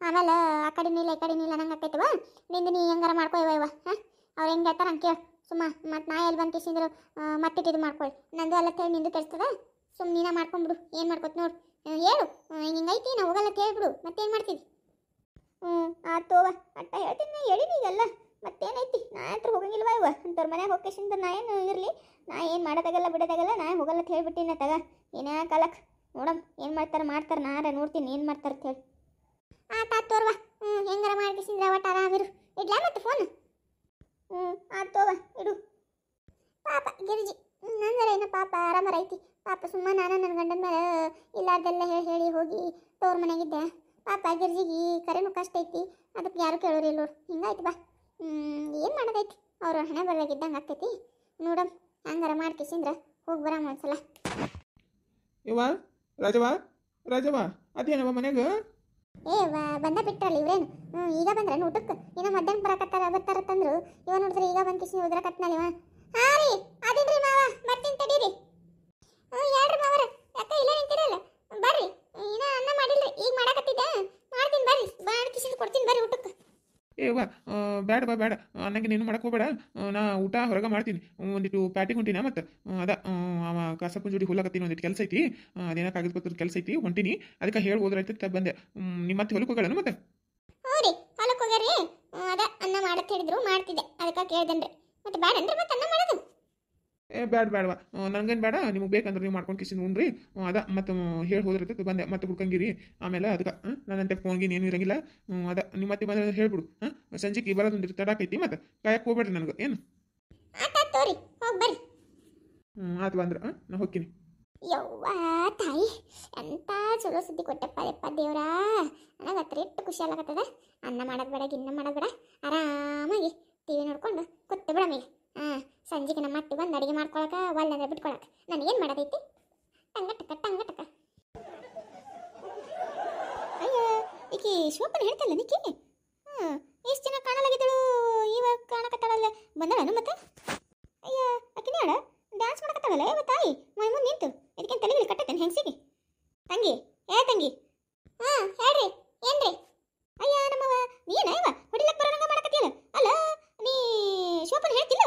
ಆಮೇಲೆ ಆ ಕಡೆ ನೀಲ್ಲ ಈ ಕಡೆ ನೀಲ್ಲ ನಂಗೆ ಆಕೈತವ. ನಿಂದು ನೀ ಹೆಂಗಾರ ಮಾಡ್ಕೋ ಯವ್ವ. ಅವ್ರು ಹೆಂಗೆ ಹೇಳ್ತಾರ ಹಂಗೆ ಕೇಳು ಸುಮ್ಮ. ಮತ್ತು ನಾ ಎಲ್ಲಿ ಬಂದು ಕಿಸಿಂದ್ರೆ ಮಟ್ಟಿಟ್ಟು ಇದು ಮಾಡ್ಕೊಳ್ಳಿ. ನಂದು ಅಲ್ಲ ತೇಳಿ ನಿಂದು ಕೆಡ್ಸ್ತದ. ಸುಮ್ಮನೆ ನೀನ ಮಾಡ್ಕೊಂಬಿಡು. ಏನು ಮಾಡ್ಕೊತ ನೋಡು. ಹೇಳು ಹಿಂಗೈತಿ ನಾ ಹೋಗಲ್ಲ ಕೇಳ್ಬಿಡು. ಮತ್ತೇನು ಮಾಡ್ತೀವಿ? ಆತೋವ ಅಟ್ಟ ಹೇಳ್ತೀನಿ, ಹೇಳಿನಿ ಈಗೆಲ್ಲ. ಮತ್ತೇನೈತಿ, ನಾ ಹತ್ರ ಹೋಗಂಗಿಲ್ವ ಇವ ಅಂಥವ್ರ ಮನೆಗೆ ಹೋಗ್ಕೇಸಿಂದ್ರೆ ನಾ ಏನು ಇರಲಿ, ನಾ ಏನು ಮಾಡೋದಾಗಲ್ಲ ಬಿಡೋದಾಗಲ್ಲ. ನಾ ಹೋಗಲ್ಲ ಅಂತ ಹೇಳ್ಬಿಟ್ಟಿನ ತಗ. ಏನೇ ಕಾಲಕ್ಕೆ ನೋಡಮ್ ಏನು ಮಾಡ್ತಾರೆ ನಾರ ನೋಡ್ತೀನಿ ಏನು ಮಾಡ್ತಾರೆ ಅಂತ ಹೇಳಿ. ಆತೋರ್ವ ಹೆಂಗಾರ ಮಾಡ್ಕೇಸಿಂದ್ರೆ ಒಟ್ಟು ಆರಾಮಿರು. ಇಡ್ಲಾ ಮತ್ತೆ ಫೋನ್? ಆತೋವ ಇಡು. ಪಾಪ ಗಿರಿಜಿ ನಂದರೆ ಏನೋ ಪಾಪ ಆರಾಮರ ಐತಿ. ಪಾಪ ಸುಮ್ಮ ನಾನು ನನ್ನ ಗಂಡನ ಮೇಲೆ ಇಲ್ಲಾರ್ದೆಲ್ಲ ಹೇಳಿ ಹೋಗಿ ತೋರ್ ಮನೆಗಿದ್ದೆ. ಪಾಪ ಗಿರ್ಜಿಗೆ ಕರೆನೂ ಕಷ್ಟ ಐತಿ. ಅದಕ್ಕೆ ಯಾರು ಕೇಳೋರು ಇಲ್ಲ ನೋಡು. ಹಿಂಗಾಯ್ತು ಬಾ. ಏನು ಮಾಡೋದೈತಿ, ಅವ್ರು ಹಣೆ ಬರದಾಗಿದ್ದಂಗೆ ಆಗ್ತೈತಿ. ನೋಡಮ್ ಹಂಗಾರ ಮಾಡ್ಕಿಸಿಂದ್ರೆ ಹೋಗಿ ಬರಮ್ಮ ಒಂದ್ಸಲ. ಯವ್ವ ರಾಜವ್ವ ಅದೇನವ ಮನೆಗೆ? ಬಂದ ಬಿಟ್ರಲ್ಲ ಇವ್ರೇನು. ಈಗ ಬಂದ್ರೆ ಊಟಕ್ಕೆ ಇನ್ನು ಮಧ್ಯಾಹ್ನ ಬರ್ತಾರತ್ತಂದ್ರು. ಇವ ನೋಡಿದ್ರೆ ಈಗ ಬಂದು ಕಿಸಿ ಉದ್ರಕತ್ನಲ್ಲ ಇವ. ಹಾಂ ರೀ ಅದೇನ್ರಿ ಮಾವ, ಬರ್ತೀನಿ ತಡೀರಿ. ಹೇಳ್ರಿ ಮಾವರ, ಯಾಕ ಇಲ್ಲ ನಿಂತಿರಲ್ಲ? ಬರ್ರಿ, ಇನ್ನ ಅನ್ನ ಮಾಡಿಲ್ರಿ, ಈಗ ಮಾಡಾಕತ್ತಿದ್ದೆ. ಮಾಡ್ತೀನಿ ಬರ್ರಿ, ಮಾಡಿ ಕಿಸಿಂದು ಕೊಡ್ತೀನಿ ಬರ್ರಿ ಊಟಕ್ಕೆ. ಬೇಡ ನನಗೆ ನೀನು ಮಾಡಕ್ಕೆ ಹೋಗಬೇಡ. ನಾ ಊಟ ಹೊರಗೆ ಮಾಡ್ತೀನಿ. ಒಂದಿಟ್ಟು ಪ್ಯಾಟಿಗೆ ಹೊಂಟಿನ ಮತ್ತು ಅವ ಕಸಪ್ಪನ ಜೋಡಿ ಹೋಗ್ಲಾಕತ್ತೀನಿ. ಒಂದಿಟ್ಟು ಕೆಲಸ ಐತಿ, ಅದೇನೋ ಕಾಗದ ಪತ್ರದ ಕೆಲಸ ಐತಿ, ಹೊಂಟೀನಿ. ಅದಕ್ಕೆ ಹೇಳಿ ಹೋದ್ರಾಯ್ತು ಬಂದೆ. ನಿಮ್ಮ ಮತ್ತೆ ಹೊಲಕ್ಕೆ ಹೋಗೋಣ ಮತ್ತೆ? ಹ್ಞೂ ರೀ ಹೊಲಕ್ಕೆ ಹೋಗ್ಯಾರಿ. ಅನ್ನ ಮಾಡತ್ ಹೇಳಿದ್ರು, ಮಾಡ್ತಿದ್ದೆ. ಅದಕ್ಕೆ ಕೇಳ್ದೇನ್ರಿ. ಮತ್ತೆ ಬೇಡನ್ರಿ ಮತ್ತೆ ಅನ್ನ ಮಾಡೋದು? ಬೇಡವಾ, ನನಗೇನು ಬೇಡ. ನಿಮಗೆ ಬೇಕಂದ್ರೆ ನೀವು ಮಾಡ್ಕೊಂಡು ಕಿಸಿನ ಉಣ್ರಿ. ಮತ್ತು ಹೇಳಿ ಹೋದ್ರೈತೆ ಬಂದೆ. ಮತ್ತೆ ಹುಡ್ಕಂಗಿರಿ ಆಮೇಲೆ. ಅದಕ್ಕೆ ನನ್ನಂತೆ ಫೋನ್ಗಿನ್ ಏನು ಇರಂಗಿಲ್ಲ. ನಿಮ್ಮ ಮತ್ತೆ ಬಂದ್ರೆ ಹೇಳ್ಬಿಡು. ಸಂಜೆಗೆ ಬರೋದೊಂದಿಟ್ಟು ತಡಾಕೈತಿ. ಮತ್ತೆ ಕಾಯಕ್ಕೆ ಹೋಗ್ಬೇಡ್ರಿ ನನಗೆ ಏನು. ತೋರಿ ಹೋಗಿ ಬರ್ರಿ. ಆತು ಬಂದ್ರೆ ನಾ ಹೋಗ್ತೀನಿ. ಯವ್ವ ತಾಯಿ, ಎಂತ ಚಲೋ ಸುದ್ದಿ ಕೊಟ್ಟಪ್ಪ ಯಪ್ಪ ದೇವ್ರಾ. ನನಗೆ ಹತ್ರ ಎಷ್ಟು ಖುಷಿ ಆಗತ್ತದ. ಅನ್ನ ಮಾಡೋದು ಬೇಡ, ಗಿನ್ನ ಮಾಡೋದು ಬೇಡ, ಆರಾಮಾಗಿ ಟಿವಿ ನೋಡ್ಕೊಂಡು ಕೂತು ಬಿಡ ಮೇಲೆ. ಸಂಜೆಗೆ ನಮ್ಮ ಅತ್ತೆ ಬಂದು ಅಡುಗೆ ಮಾಡ್ಕೊಳಕ ಒಳ್ಳೆ ಬಿಟ್ಕೊಳಕ ನನಗೇನು ಮಾಡೋದೈತಿ? ಟಂಗಟಕ. ಅಯ್ಯ ಈಕಿ ಶೋಪನ ಹೇಳ್ತಲ್ಲ ನಿಕ್ಕಿ. ಎಷ್ಟು ಜನ ಕಾಣಲಾಗಿದ್ದಳು, ಇವಾಗ ಕಾಣಕತ್ತಾಳಲ್ಲ. ಬಂದಳನು ಮತ್ತೆ? ಅಯ್ಯ ಆಕಿನ ಹೇಳ ಡ್ಯಾನ್ಸ್ ಮಾಡಕತ್ತಾಳಲ್ಲ ಯಾವ ತಾಯಿ ಮೈ ಮುಂದೆ ನಿಂತು. ಇದಕ್ಕೇನು ತಲೆಗೆ ಕಟ್ಟತ್ತೇನೆ ಹೆಂಗಸಿಗೆ? ತಂಗಿ ತಂಗಿ ಹೇಳ್ರಿ ಏನ್ರಿ? ಅಯ್ಯ ನಮ್ಮವ ನೀನ ಇವ ಹೊಡಿಲಕ್ಕೆ ಬರೋಣಂಗ ಮಾಡಕತ್ತಿಯಲ್ಲ. ಅಲ್ಲ ನೀ ಶೋಪನ ಹೇಳ್ತಿಲ್ಲ?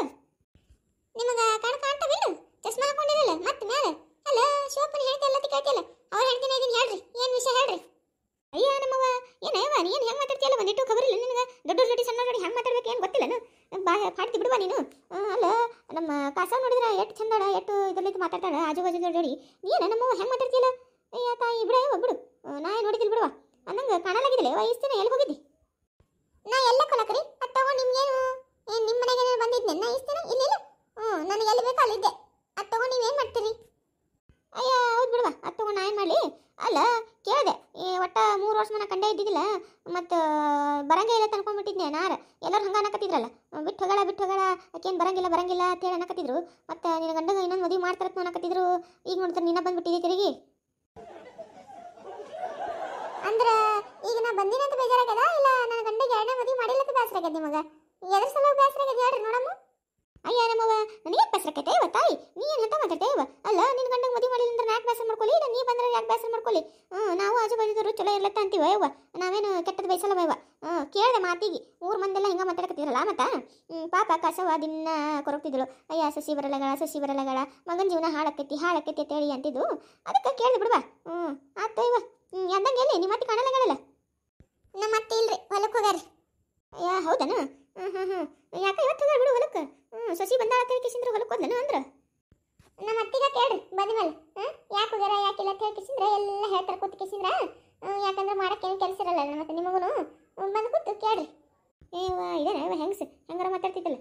ನಿಮಗೆ ಕಾಣ್ತಾವಿಲ್ಲ ಚಸ್ಮಾ ಹಾಕೊಂಡಿರಲ್ಲ ಮತ್ತೆ ಮೇಲೆ. ಅಲ್ಲ ಶೋಪನ ಹೇಳ್ತಿಲ್ಲ ಕೇಳ್ತಿಯಲ್ಲ, ಅವ್ರು ಹೇಳ್ತೀನಿ ಇದೀನಿ ಹೇಳ್ರಿ, ಏನು ವಿಷಯ ಹೇಳ್ರಿ? ಅಯ್ಯ ನಮ್ಮವ ಏನವ ನೀ ಏನು ಹೆಂಗೆ ಮಾತಾಡ್ತಿಯಲ್ಲ? ಒಂದಿಟ್ಟು ಖಬರಿಲ್ಲ ನಿನಗೆ? ದೊಡ್ಡ ಜೋಡಿ ಸಣ್ಣ ಜೋಡಿ ಹೆಂಗೆ ಮಾತಾಡ್ಬೇಕು ಏನು ಗೊತ್ತಿಲ್ಲನು? ಹಾಡ್ತಿ ಬಿಡುವ ನೀನು. ಅಲ್ಲ ನಮ್ಮ ಕಾಸ ನೋಡಿದ್ರೆ ಎಷ್ಟು ಚಂದಾಳ, ಎಷ್ಟು ಇದರಲ್ಲಿ ಮಾತಾಡ್ತಾಳ ಆಜು ಬಾಜು ಜೋಡಿ. ನೀನು ನಮ್ಮವ ಹೆಂಗೆ ಮಾತಾಡ್ತಿಯಲ್ಲ? ಅಯ್ಯ ತಾಯಿ ಬಿಡು ನಾ ನೋಡಿದಿಲ್ಲ ಬಿಡುವ. ಅನ್ನಂಗೆ ಕಾಣಲಾಗಿದ್ದಿಲ್ಲ ವಯಸ್ಸಿನ ಎಲ್ಲಿ ಹೋಗಿದ್ದಿ? ನಾ ಎಲ್ಲ ಕೊಲಕ್ರಿ ಅದು ತಗೊಂಡು ನಿಮ್ಗೇನು ಏನು ನಿಮ್ಮ ಮನೆಗೆ ಬಂದಿದ್ದೆ ನಾ ಇಸ್ತೀನಿ ಇಲ್ಲ. ನನಗೆ ಎಲ್ಲಿ ಬೇಕು ಅಲ್ಲಿದ್ದೆ. ಅದು ತಗೊಂಡು ನೀವೇನು ಮಾಡ್ತೀರಿ? ಅಯ್ಯ ಹೌದು ಬಿಡುವ, ಅದು ತಗೊಂಡು ನಾ ಏನು ಮಾಡಲಿ? ಅಲ್ಲ ಕೇಳಿದೆ, ಒಟ್ಟು 3 ವರ್ಷ ಮನ ಕಂಡೇ ಇದ್ದಿದ್ದಿಲ್ಲ. ಮತ್ತು ಬರಂಗೇ ಇಲ್ಲ ತನ್ಕೊಂಡ್ಬಿಟ್ಟಿದ್ನೆ ನಾರ. ಎಲ್ಲರೂ ಹಂಗೆ ಅನ್ನಕತ್ತಿದ್ರಲ್ಲ, ಬಿಟ್ಟು ಹೋಗಳ ಆಕೇನು ಬರಂಗಿಲ್ಲ ಅಂತೇಳಿ ಅನ್ನಕತ್ತಿದ್ರು. ಮತ್ತು ನಿನ್ನ ಗಂಡಗ ಇನ್ನೊಂದು ಮದುವೆ ಮಾಡ್ತಾರತ್ತ ಅನ್ನಕತ್ತಿದ್ರು. ಈಗ ನೋಡ್ತಾರೆ ನೀನ ಬಂದುಬಿಟ್ಟಿದ್ದೆ ತಿರುಗಿ. ಅಂದ್ರೆ ಈಗ ನಾ ಬಂದಿನ ಅಂತ ಬೇಜಾರಾಗ್ಯದ, ಇಲ್ಲ ನನ್ನ ಗಂಡಗೆ ಎರಡನೇ ಮದುವೆ ಮಾಡಿಲ್ಲ ಅಂತ ಬೇಸರಾಗ್ಯದ ನಿಮಗೆ? ಎದ್ರ ಸಲ ಬೇಸರಾಗ್ಯದ ಹೇಳ್ರಿ ನೋಡಮ್ಮ. ಅಯ್ಯ ನಮ್ಮವ ನನಗೆ ಬೇಸರಕ್ಕೈತೆ ಇವ ತಾಯಿ, ನೀ ಏನು ಅಂತ ಮಾತಾಡ್ತೇ ಇವ? ಅಲ್ಲ ನಿನ್ನ ಗಂಡಗೆ ಮದುವೆ ಮಾಡಿಲ್ಲ ಅಂದ್ರೆ ಯಾಕೆ ಬೇಸರ ಮಾಡ್ಕೊಳ್ಳಿ? ಇಲ್ಲ ನೀ ಬಂದ್ರೆ ಯಾಕೆ ಬೇಸರ ಮಾಡ್ಕೊಳ್ಳಿ? ನಾವು ಆಜು ಬಾಜುದವರು ಚಲೋ ಇರ್ಲತ್ತ ಅಂತೀವ ಯವ್ವ, ನಾವೇನು ಕೆಟ್ಟದ್ದು ಬಯಸಲ್ಲವ ಯವ್ವ. ಕೇಳಿದೆ ಮಾತಿಗೆ, ಊರು ಮಂದೆಲ್ಲ ಹಿಂಗೆ ಮಾತಾಡಕತ್ತಿದ್ರಲ್ಲ. ಮತ್ತು ಪಾಪ ಕಸವ ದಿನ ಕೊರಗ್ತಿದ್ಳು. ಅಯ್ಯ ಸಸಿ ಬರಲಗಳ ಮಗನ ಜೀವನ ಹಾಳಾಕೈತಿ ಅಂತೇಳಿ ಅಂತಿದ್ದು. ಅದಕ್ಕೆ ಕೇಳಿದೆ ಬಿಡುವ. ಆತ ಇವ ಅಂದಂಗೆ ಎಲ್ಲಿ ನಿಮ್ಮ ಅತ್ತೆ ಕಾಣಲಗಳಲ್ಲ? ನಮ್ಮ ಅತ್ತೆ ಇಲ್ರಿ, ಹೊಲಕ್ಕೆ ಹೋಗ್ಯಾರ. ಅಯ್ಯ ಹೌದನು? ಯಾಕೆ ಇವತ್ತು ಹೋಗ್ಯಾರ ಬಿಡು ಹೊಲಕ್ಕೆ? ಸಸಿ ಬಂದಾಳ ಅಂತ ಹೇಳ್ಕಿಸಿಂದ್ರೆ ಹೊಲಕ್ಕೆ ಹೋದ್ಲನು ಅಂದ್ರೆ? ನಮ್ಮ ಅತ್ತಿಗ ಕೇಳ್ರಿ ಬಂದ ಮೇಲೆ ಯಾಕೆ ಹೋಗ್ಯಾರ ಯಾಕಿಲ್ಲ ಅಂತ ಹೇಳ್ಕಿಸಿಂದ್ರೆ ಎಲ್ಲ ಹೇಳ್ತಾರೆ ಕೂತ್ ಕಿಸಿಂದ್ರ. ಯಾಕಂದ್ರೆ ಮಾಡಕ್ಕೆ ಏನು ಕೆಲಸ ಇರಲ್ಲ ಮತ್ತೆ ನಿಮಗೂ ಬಂದು ಕೂತು ಕೇಳ್ರಿ. ಇದೇನ ಇವ ಹೆಂಗಾರ ಮಾತಾಡ್ತಿದ್ದಲ್ಲ.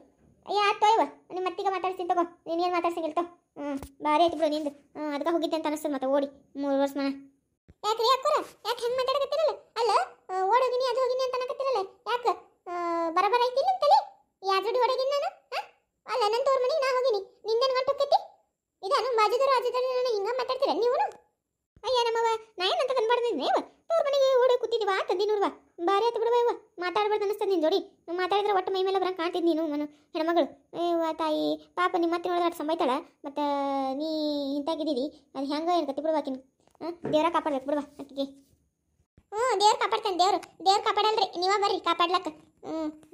ಅಯ್ಯ ಆತೋ ಇವ ನಿಮ್ಮ ಅತ್ತಿಗ ಮಾತಾಡ್ತೀನಿ ತಗೋ, ನೀನು ಏನು ಮಾತಾಡ್ಸಂಗಿಲ್ತೋ. ಭಾರಿ ಆಯ್ತು ಬಿಡು ನಿಂದು. ಅದಕ್ಕೆ ಹೋಗಿದ್ದೆ ಅಂತ ಅನಿಸ್ತದೆ ಮತ್ತೆ ಓಡಿ 3 ವರ್ಷ ಮನ. ಯಾಕ್ರಿ ಅಕ್ಕೋರ ಯಾಕೆ ಹೆಂಗ್ ಮಾತಾಡಕತ್ತಿರಲ್ಲ ಅಲ್ಲ ಓಡೋಗಿನಿ ಅದು ಹೋಗಿನಿ ಅಂತ ಅನ್ನಕತ್ತಿರಲ್ಲ ಯಾಕೆ ಬರಬರ ಐತಿ ನಿಮ್ ತಲೆ ಯಾರ ಜೋಡಿ ಹೊಡಗಿನಿ ನಾನು ಅಲ್ಲ ನನ್ನ ತೋರ್ ಮನೆಗೆ ನಾ ಹೋಗಿನಿ ನಿಂದೇನು ಗಂಟು ಹೋಗ್ತೈತಿ ಇದಾನು ಬಾಜುದರ ನಾನು ಹಿಂಗ ಮಾತಾಡ್ತೀರ ನೀವು ಅಯ್ಯ ನಮ್ಮವ ನಾ ಏನಂತ ಕನ್ಬಾರ್ದಿನಿ ನೀವು ತೋರ್ ಮನೆಗೆ ಓಡಿ ಕೂತಿದ್ದೀವ ತಂದಿ ನೋಡ್ವಾ ಬಾರಿ ಆತು ಬಿಡವ ಇವ ಮಾತಾಡ್ಬಾರ್ದು ಅನಿಸ್ತದ ನಿನ್ ಜೋಡಿ ಮಾತಾಡಿದ್ರೆ ಒಟ್ಟು ಮೈ ಮೇಲೆ ಬರಂಗೆ ಕಾಣ್ತಿದ್ ನೀನು ನಾನು ಹೆಣ್ಮಗಳು ಏವ ತಾಯಿ ಪಾಪ ನಿಮ್ಮ ಮತ್ತೆ ನೋಡಿದ್ರೆ ಅಷ್ಟು ಸಂಬೈತಾಳ ಮತ್ತು ನೀ ಇಂತಾಗಿದ್ದೀರಿ ಅದು ಹೆಂಗ ಏನು ಕತ್ತಿ ಬಿಡ್ವಾಕಿನ ದೇವ್ರ ಕಾಪಾಡ್ಬೇಕು ಬಿಡುವ ಅಕ್ಕಿಗೆ ದೇವ್ರು ಕಾಪಾಡ್ತಾನೆ ದೇವ್ರು ಕಾಪಾಡಲ್ರಿ ನೀವ ಬರ್ರಿ ಕಾಪಾಡ್ಲಕ್ಕ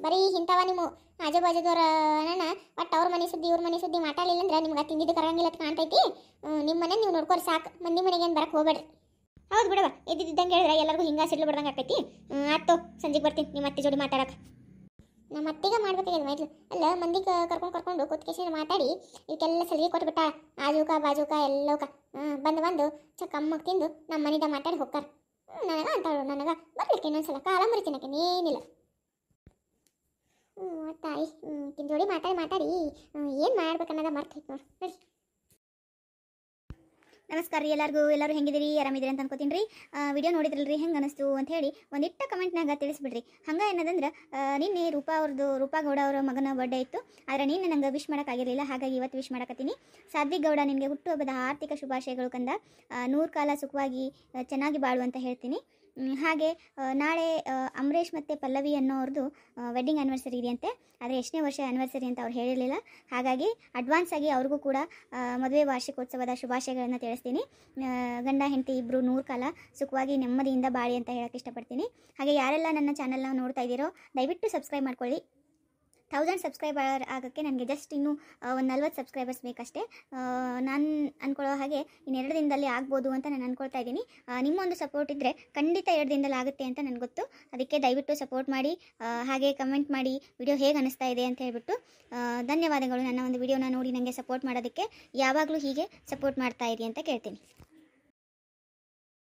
ಬರೀ ಇಂಥವ ನಿಮ್ಮ ಆಜು ಬಾಜುದವ್ರ ಅಣ್ಣ ಒಟ್ಟು ಅವ್ರ ಮನೆ ಸುದ್ದಿ ಇವ್ರ ಮನೆ ಸುದ್ದಿ ಮಾತಾಡಲಿಲ್ಲ ಅಂದ್ರೆ ನಿಮ್ಗೆ ತಿಂದಿದ್ದು ಕರಂಗಿಲ್ಲ ಅಂತ ಕಾಣ್ತೈತಿ ನಿಮ್ಮ ಮನೆ ನೀವು ನೋಡ್ಕೊರಿ ಸಾಕು ಮಂದಿ ಮನೆಗೆ ಏನು ಬರಕ್ಕೆ ಹೋಗ್ಬೇಡ್ರಿ ಹೌದು ಬಿಡವ ಇದ್ದಿದ್ದಂಗೆ ಹೇಳಿದ್ರೆ ಎಲ್ಲರಿಗೂ ಹಿಂಗ ಸಿಡ್ಲು ಬಿಡ್ದಂಗೆ ಆಕೈತಿ ಆಯ್ತು ಸಂಜೆಗೆ ಬರ್ತೀನಿ ನಿಮ್ಮ ಅತ್ತೆ ಜೋಡಿ ಮಾತಾಡಕ್ಕೆ ನಮ್ಮ ಅತ್ತಿಗೆ ಮಾಡ್ಬೇಕಾಗಿದೆ ಮೈತ್ಲು ಅಲ್ಲ ಮಂದಿ ಕರ್ಕೊಂಡು ಕೂತ್ಕೇಸಿ ಮಾತಾಡಿ ಇವಕ್ಕೆಲ್ಲ ಸಲಿಗೆ ಕೊಟ್ಬಿಟ್ಟ ಆಜೂಕ ಬಾಜೂಕ ಎಲ್ಲೋಕ ಬಂದು ಚಕ್ಕಮ್ಮಕ್ಕೆ ತಿಂದು ನಮ್ಮ ಮನೆಯಿಂದ ಮಾತಾಡಿ ಹೋಗ್ತಾರ ನನಗೆ ಅಂತಾಳು ನನಗೆ ಬರ್ಲಿಕ್ಕೆ ಇನ್ನೊಂದ್ಸಲ ಕಾಲ ಮರಿತೀನಕ್ಕೆ ಏನಿಲ್ಲ ತಾಯಿ ಕಿನ್ ಜೋಡಿ ಮಾತಾಡಿ ಏನು ಮಾಡ್ಬೇಕನ್ನೋದ ಮರ್ತು ಹೋಯ್ತು ನೋಡಿ ನಮಸ್ಕಾರ ರೀ ಎಲ್ಲರೂ ಹೆಂಗಿದಿರಿ ಆರಾಮಿದ್ದೀರಿ ಅಂತ ಅನ್ಕೋತೀನಿ ರೀ ವಿಡಿಯೋ ನೋಡಿದ್ರಲ್ರಿ ಹೆಂಗೆ ಅನಿಸ್ತು ಅಂತ ಹೇಳಿ ಒಂದಿಟ್ಟ ಕಮೆಂಟ್ನಾಗ ತಿಳಿಸ್ಬಿಡ್ರಿ ಹಂಗೆ ಏನದಂದ್ರೆ ನಿನ್ನೆ ರೂಪಾ ಗೌಡ ಅವರ ಮಗನ ಬರ್ಡೇ ಇತ್ತು ಆದರೆ ನಿನ್ನೆ ನಂಗೆ ವಿಶ್ ಮಾಡೋಕ್ಕಾಗಿರಲಿಲ್ಲ ಹಾಗಾಗಿ ಇವತ್ತು ವಿಶ್ ಮಾಡಕತ್ತೀನಿ ಸಾಧ್ವಿಕ್ ಗೌಡ ನಿನಗೆ ಹುಟ್ಟುಹಬ್ಬದ ಆರ್ಥಿಕ ಶುಭಾಶಯಗಳು ಕಂದ 100 ಕಾಲ ಸುಖವಾಗಿ ಚೆನ್ನಾಗಿ ಬಾಳು ಅಂತ ಹೇಳ್ತೀನಿ ಹಾಗೆ ನಾಳೆ ಅಮರೇಶ್ ಮತ್ತು ಪಲ್ಲವಿ ಅನ್ನೋರ್ದು ವೆಡ್ಡಿಂಗ್ ಆ್ಯನಿವರ್ಸರಿ ಇದೆಯಂತೆ ಆದರೆ ಎಷ್ಟನೇ ವರ್ಷ ಆ್ಯನಿವರ್ಸರಿ ಅಂತ ಅವ್ರು ಹೇಳಿರಲಿಲ್ಲ ಹಾಗಾಗಿ ಅಡ್ವಾನ್ಸ್ ಆಗಿ ಅವ್ರಿಗೂ ಕೂಡ ಮದುವೆ ವಾರ್ಷಿಕೋತ್ಸವದ ಶುಭಾಶಯಗಳನ್ನು ತಿಳಿಸ್ತೀನಿ ಗಂಡ ಹೆಂಡತಿ ಇಬ್ಬರು 100 ಕಾಲ ಸುಖವಾಗಿ ನೆಮ್ಮದಿಯಿಂದ ಬಾಳಿ ಅಂತ ಹೇಳೋಕ್ಕೆ ಇಷ್ಟಪಡ್ತೀನಿ ಹಾಗೆ ಯಾರೆಲ್ಲ ನನ್ನ ಚಾನಲ್ನ ನೋಡ್ತಾ ಇದ್ದೀರೋ ದಯವಿಟ್ಟು ಸಬ್ಸ್ಕ್ರೈಬ್ ಮಾಡ್ಕೊಳ್ಳಿ 1000 ಸಬ್ಸ್ಕ್ರೈಬರ್ ಆಗೋಕ್ಕೆ ನನಗೆ ಜಸ್ಟ್ ಇನ್ನೂ ಒಂದು 40 ಸಬ್ಸ್ಕ್ರೈಬರ್ಸ್ ಬೇಕಷ್ಟೇ ನಾನು ಅಂದ್ಕೊಳ್ಳೋ ಹಾಗೆ ಇನ್ನು 2 ದಿನದಲ್ಲಿ ಆಗ್ಬೋದು ಅಂತ ನಾನು ಅಂದ್ಕೊಳ್ತಾ ಇದ್ದೀನಿ ನಿಮ್ಮೊಂದು ಸಪೋರ್ಟ್ ಇದ್ದರೆ ಖಂಡಿತ 2 ದಿನದಲ್ಲಿ ಆಗುತ್ತೆ ಅಂತ ನನಗೆ ಗೊತ್ತು ಅದಕ್ಕೆ ದಯವಿಟ್ಟು ಸಪೋರ್ಟ್ ಮಾಡಿ ಹಾಗೆ ಕಮೆಂಟ್ ಮಾಡಿ ವಿಡಿಯೋ ಹೇಗೆ ಅನಿಸ್ತಾ ಇದೆ ಅಂತ ಹೇಳ್ಬಿಟ್ಟು ಧನ್ಯವಾದಗಳು ನನ್ನ ಒಂದು ವಿಡಿಯೋನ ನೋಡಿ ನನಗೆ ಸಪೋರ್ಟ್ ಮಾಡೋದಕ್ಕೆ ಯಾವಾಗಲೂ ಹೀಗೆ ಸಪೋರ್ಟ್ ಮಾಡ್ತಾ ಇರಿ ಅಂತ ಕೇಳ್ತೀನಿ